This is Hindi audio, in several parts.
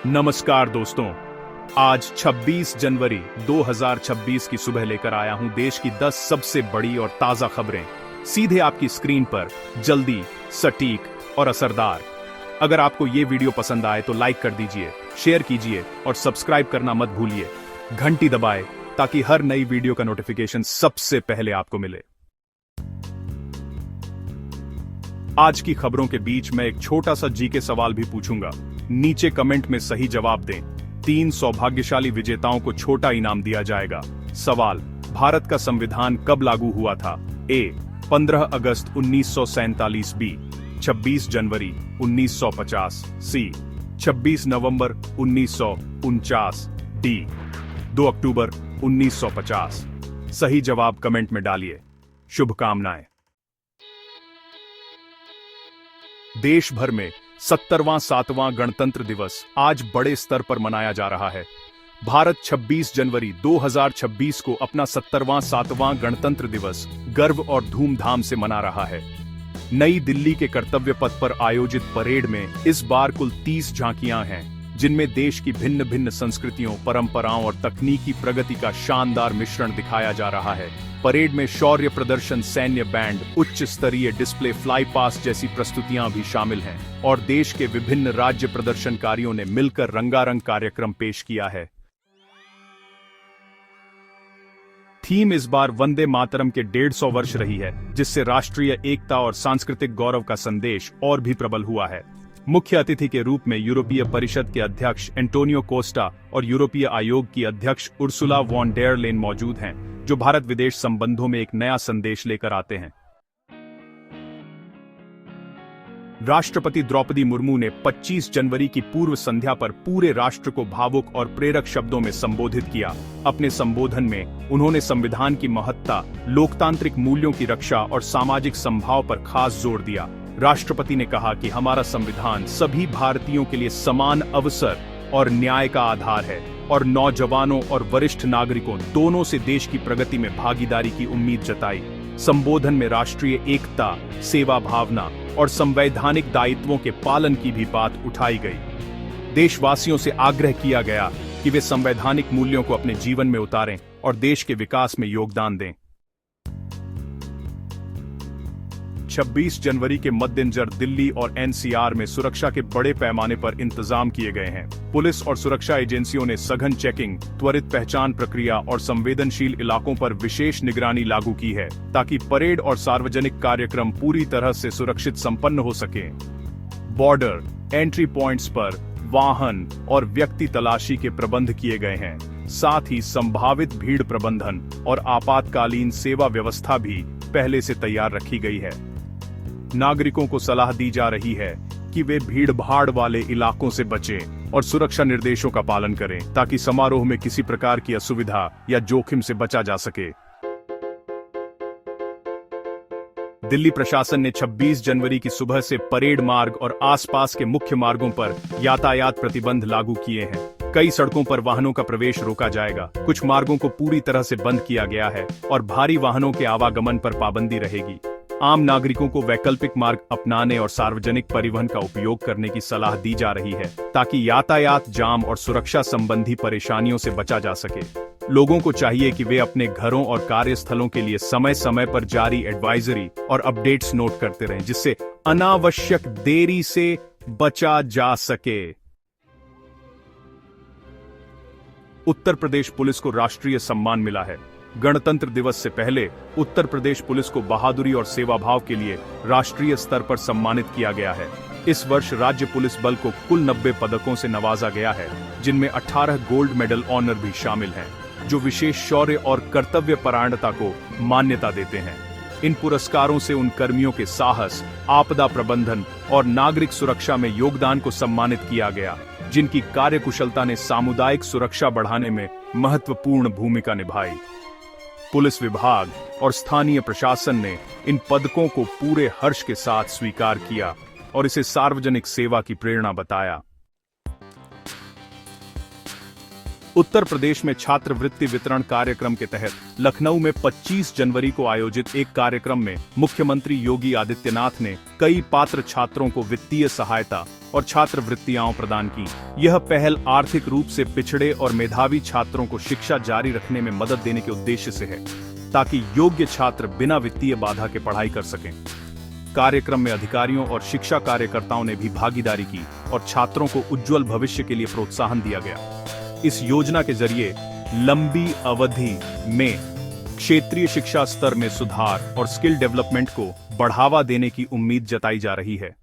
नमस्कार दोस्तों, आज 26 जनवरी 2026 की सुबह लेकर आया हूं देश की 10 सबसे बड़ी और ताजा खबरें सीधे आपकी स्क्रीन पर, जल्दी, सटीक और असरदार। अगर आपको ये वीडियो पसंद आए तो लाइक कर दीजिए, शेयर कीजिए और सब्सक्राइब करना मत भूलिए। घंटी दबाएं ताकि हर नई वीडियो का नोटिफिकेशन सबसे पहले आपको मिले। आज की खबरों के बीच मैं एक छोटा सा जीके सवाल भी पूछूंगा। नीचे कमेंट में सही जवाब दें। 3 सौभाग्यशाली विजेताओं को छोटा इनाम दिया जाएगा। सवाल, भारत का संविधान कब लागू हुआ था? ए 15 अगस्त 1947, बी 26 जनवरी 1950, सी 26 नवंबर 1949, डी 2 अक्टूबर 1950। सही जवाब कमेंट में डालिए। शुभकामनाएं। देश भर में 70वां 7वां गणतंत्र दिवस आज बड़े स्तर पर मनाया जा रहा है। भारत 26 जनवरी 2026 को अपना 70वां 7वां गणतंत्र दिवस गर्व और धूमधाम से मना रहा है। नई दिल्ली के कर्तव्य पथ पर आयोजित परेड में इस बार कुल 30 झांकियां हैं, जिनमें देश की भिन्न भिन्न संस्कृतियों, परंपराओं और तकनीकी प्रगति का शानदार मिश्रण दिखाया जा रहा है। परेड में शौर्य प्रदर्शन, सैन्य बैंड, उच्च स्तरीय डिस्प्ले, फ्लाई पास्ट जैसी प्रस्तुतियां भी शामिल हैं और देश के विभिन्न राज्य प्रदर्शनकारियों ने मिलकर रंगारंग कार्यक्रम पेश किया है। थीम इस बार वंदे मातरम के 150 वर्ष रही है, जिससे राष्ट्रीय एकता और सांस्कृतिक गौरव का संदेश और भी प्रबल हुआ है। मुख्य अतिथि के रूप में यूरोपीय परिषद के अध्यक्ष एंटोनियो कोस्टा और यूरोपीय आयोग की अध्यक्ष उर्सुला वॉन डेर लेन मौजूद हैं, जो भारत विदेश संबंधों में एक नया संदेश लेकर आते हैं। राष्ट्रपति द्रौपदी मुर्मू ने 25 जनवरी की पूर्व संध्या पर पूरे राष्ट्र को भावुक और प्रेरक शब्दों में संबोधित किया। अपने संबोधन में उन्होंने संविधान की महत्ता, लोकतांत्रिक मूल्यों की रक्षा और सामाजिक समभाव पर खास जोर दिया। राष्ट्रपति ने कहा कि हमारा संविधान सभी भारतीयों के लिए समान अवसर और न्याय का आधार है और नौजवानों और वरिष्ठ नागरिकों दोनों से देश की प्रगति में भागीदारी की उम्मीद जताई। संबोधन में राष्ट्रीय एकता, सेवा भावना और संवैधानिक दायित्वों के पालन की भी बात उठाई गई। देशवासियों से आग्रह किया गया कि वे संवैधानिक मूल्यों को अपने जीवन में उतारें और देश के विकास में योगदान दें। 26 जनवरी के मद्देनजर दिल्ली और एनसीआर में सुरक्षा के बड़े पैमाने पर इंतजाम किए गए हैं। पुलिस और सुरक्षा एजेंसियों ने सघन चेकिंग, त्वरित पहचान प्रक्रिया और संवेदनशील इलाकों पर विशेष निगरानी लागू की है, ताकि परेड और सार्वजनिक कार्यक्रम पूरी तरह से सुरक्षित संपन्न हो सके। बॉर्डर, एंट्री पॉइंट्स पर वाहन और व्यक्ति तलाशी के प्रबंध किए गए हैं। साथ ही संभावित भीड़ प्रबंधन और आपातकालीन सेवा व्यवस्था भी पहले से तैयार रखी गई है। नागरिकों को सलाह दी जा रही है कि वे भीड़-भाड़ वाले इलाकों से बचें और सुरक्षा निर्देशों का पालन करें, ताकि समारोह में किसी प्रकार की असुविधा या जोखिम से बचा जा सके। दिल्ली प्रशासन ने 26 जनवरी की सुबह से परेड मार्ग और आसपास के मुख्य मार्गों पर यातायात प्रतिबंध लागू किए हैं। कई सड़कों पर वाहनों का प्रवेश रोका जाएगा, कुछ मार्गों को पूरी तरह से बंद किया गया है और भारी वाहनों के आवागमन पर पाबंदी रहेगी। आम नागरिकों को वैकल्पिक मार्ग अपनाने और सार्वजनिक परिवहन का उपयोग करने की सलाह दी जा रही है, ताकि यातायात जाम और सुरक्षा संबंधी परेशानियों से बचा जा सके। लोगों को चाहिए कि वे अपने घरों और कार्यस्थलों के लिए समय समय पर जारी एडवाइजरी और अपडेट्स नोट करते रहें, जिससे अनावश्यक देरी से बचा जा सके। उत्तर प्रदेश पुलिस को राष्ट्रीय सम्मान मिला है। गणतंत्र दिवस से पहले उत्तर प्रदेश पुलिस को बहादुरी और सेवाभाव के लिए राष्ट्रीय स्तर पर सम्मानित किया गया है। इस वर्ष राज्य पुलिस बल को कुल 90 पदकों से नवाजा गया है, जिनमें 18 गोल्ड मेडल ऑनर भी शामिल हैं, जो विशेष शौर्य और कर्तव्य परायणता को मान्यता देते हैं। इन पुरस्कारों से उन कर्मियों के साहस, आपदा प्रबंधन और नागरिक सुरक्षा में योगदान को सम्मानित किया गया, जिनकी कार्यकुशलता ने सामुदायिक सुरक्षा बढ़ाने में महत्वपूर्ण भूमिका निभाई। पुलिस विभाग और स्थानीय प्रशासन ने इन पदकों को पूरे हर्ष के साथ स्वीकार किया और इसे सार्वजनिक सेवा की प्रेरणा बताया। उत्तर प्रदेश में छात्रवृत्ति वितरण कार्यक्रम के तहत लखनऊ में 25 जनवरी को आयोजित एक कार्यक्रम में मुख्यमंत्री योगी आदित्यनाथ ने कई पात्र छात्रों को वित्तीय सहायता और छात्रवृत्तियां प्रदान की। यह पहल आर्थिक रूप से पिछड़े और मेधावी छात्रों को शिक्षा जारी रखने में मदद देने के उद्देश्य से है, ताकि योग्य छात्र बिना वित्तीय बाधा के पढ़ाई कर सकें। कार्यक्रम में अधिकारियों और शिक्षा कार्यकर्ताओं ने भी भागीदारी की और छात्रों को उज्जवल भविष्य के लिए प्रोत्साहन दिया गया। इस योजना के जरिए लंबी अवधि में क्षेत्रीय शिक्षा स्तर में सुधार और स्किल डेवलपमेंट को बढ़ावा देने की उम्मीद जताई जा रही है।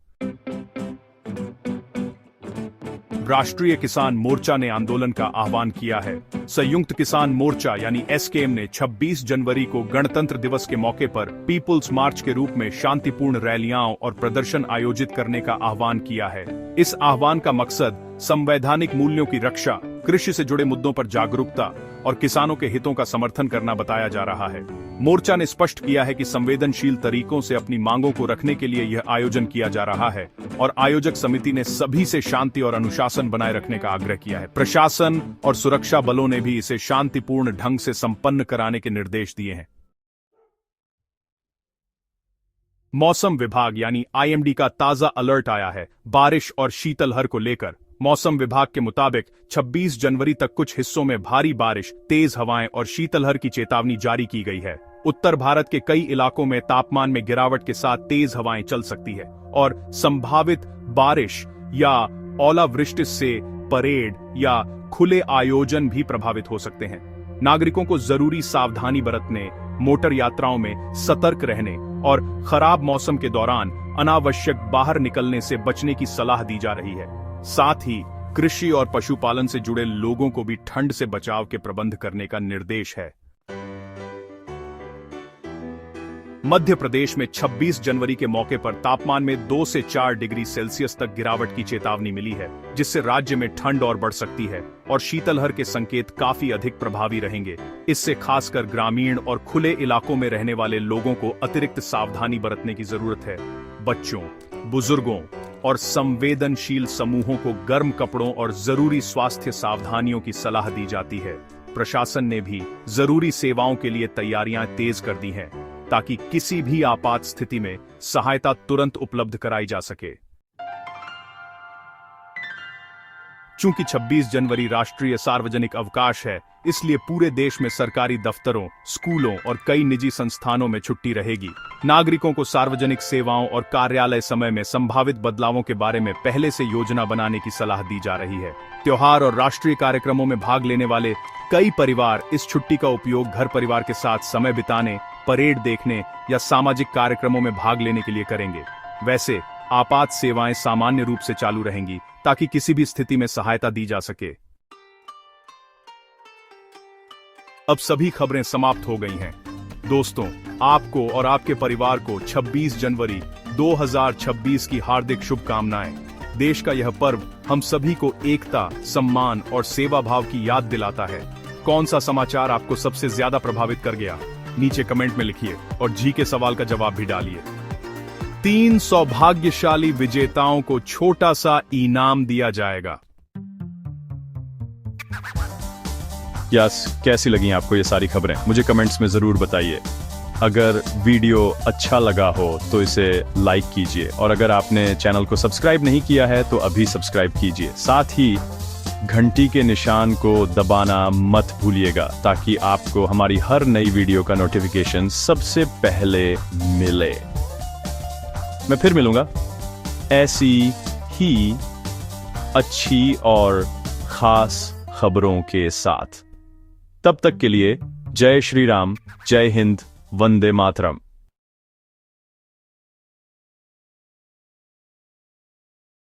राष्ट्रीय किसान मोर्चा ने आंदोलन का आह्वान किया है। संयुक्त किसान मोर्चा यानी एसकेएम ने 26 जनवरी को गणतंत्र दिवस के मौके पर पीपुल्स मार्च के रूप में शांतिपूर्ण रैलियां और प्रदर्शन आयोजित करने का आह्वान किया है। इस आह्वान का मकसद संवैधानिक मूल्यों की रक्षा, कृषि से जुड़े मुद्दों पर जागरूकता और किसानों के हितों का समर्थन करना बताया जा रहा है। मोर्चा ने स्पष्ट किया है कि संवेदनशील तरीकों से अपनी मांगों को रखने के लिए यह आयोजन किया जा रहा है और आयोजक समिति ने सभी से शांति और अनुशासन बनाए रखने का आग्रह किया है। प्रशासन और सुरक्षा बलों ने भी इसे शांतिपूर्ण ढंग से संपन्न कराने के निर्देश दिए हैं। मौसम विभाग यानी आईएमडी का ताजा अलर्ट आया है बारिश और शीतलहर को लेकर। मौसम विभाग के मुताबिक 26 जनवरी तक कुछ हिस्सों में भारी बारिश, तेज हवाएं और शीतलहर की चेतावनी जारी की गई है। उत्तर भारत के कई इलाकों में तापमान में गिरावट के साथ तेज हवाएं चल सकती है और संभावित बारिश या ओलावृष्टि से परेड या खुले आयोजन भी प्रभावित हो सकते हैं। नागरिकों को जरूरी सावधानी बरतने, मोटर यात्राओं में सतर्क रहने और खराब मौसम के दौरान अनावश्यक बाहर निकलने से बचने की सलाह दी जा रही है। साथ ही कृषि और पशुपालन से जुड़े लोगों को भी ठंड से बचाव के प्रबंध करने का निर्देश है। मध्य प्रदेश में 26 जनवरी के मौके पर तापमान में 2 से 4 डिग्री सेल्सियस तक गिरावट की चेतावनी मिली है, जिससे राज्य में ठंड और बढ़ सकती है और शीतलहर के संकेत काफी अधिक प्रभावी रहेंगे। इससे खासकर ग्रामीण और खुले इलाकों में रहने वाले लोगों को अतिरिक्त सावधानी बरतने की जरूरत है। बच्चों, बुजुर्गों और संवेदनशील समूहों को गर्म कपड़ों और जरूरी स्वास्थ्य सावधानियों की सलाह दी जाती है। प्रशासन ने भी जरूरी सेवाओं के लिए तैयारियां तेज कर दी हैं, ताकि किसी भी आपात स्थिति में सहायता तुरंत उपलब्ध कराई जा सके। चूंकि 26 जनवरी राष्ट्रीय सार्वजनिक अवकाश है, इसलिए पूरे देश में सरकारी दफ्तरों, स्कूलों और कई निजी संस्थानों में छुट्टी रहेगी। नागरिकों को सार्वजनिक सेवाओं और कार्यालय समय में संभावित बदलावों के बारे में पहले से योजना बनाने की सलाह दी जा रही है। त्योहार और राष्ट्रीय कार्यक्रमों में भाग लेने वाले कई परिवार इस छुट्टी का उपयोग घर परिवार के साथ समय बिताने, परेड देखने या सामाजिक कार्यक्रमों में भाग लेने के लिए करेंगे। वैसे आपात सेवाएं सामान्य रूप से चालू रहेंगी, ताकि किसी भी स्थिति में सहायता दी जा सके। अब सभी खबरें समाप्त हो गई हैं। दोस्तों, आपको और आपके परिवार को 26 जनवरी 2026 की हार्दिक शुभकामनाएं। देश का यह पर्व हम सभी को एकता, सम्मान और सेवा भाव की याद दिलाता है। कौन सा समाचार आपको सबसे ज्यादा प्रभावित कर गया? नीचे कमेंट में लिखिए और जी के सवाल का जवाब भी डालिए। 3 सौभाग्यशाली विजेताओं को छोटा सा इनाम दिया जाएगा। कैसी लगी आपको ये सारी खबरें? मुझे कमेंट्स में जरूर बताइए। अगर वीडियो अच्छा लगा हो तो इसे लाइक कीजिए और अगर आपने चैनल को सब्सक्राइब नहीं किया है तो अभी सब्सक्राइब कीजिए। साथ ही घंटी के निशान को दबाना मत भूलिएगा, ताकि आपको हमारी हर नई वीडियो का नोटिफिकेशन सबसे पहले मिले। मैं फिर मिलूंगा ऐसी ही अच्छी और खास खबरों के साथ। तब तक के लिए जय श्री राम, जय हिंद, वंदे मातरम।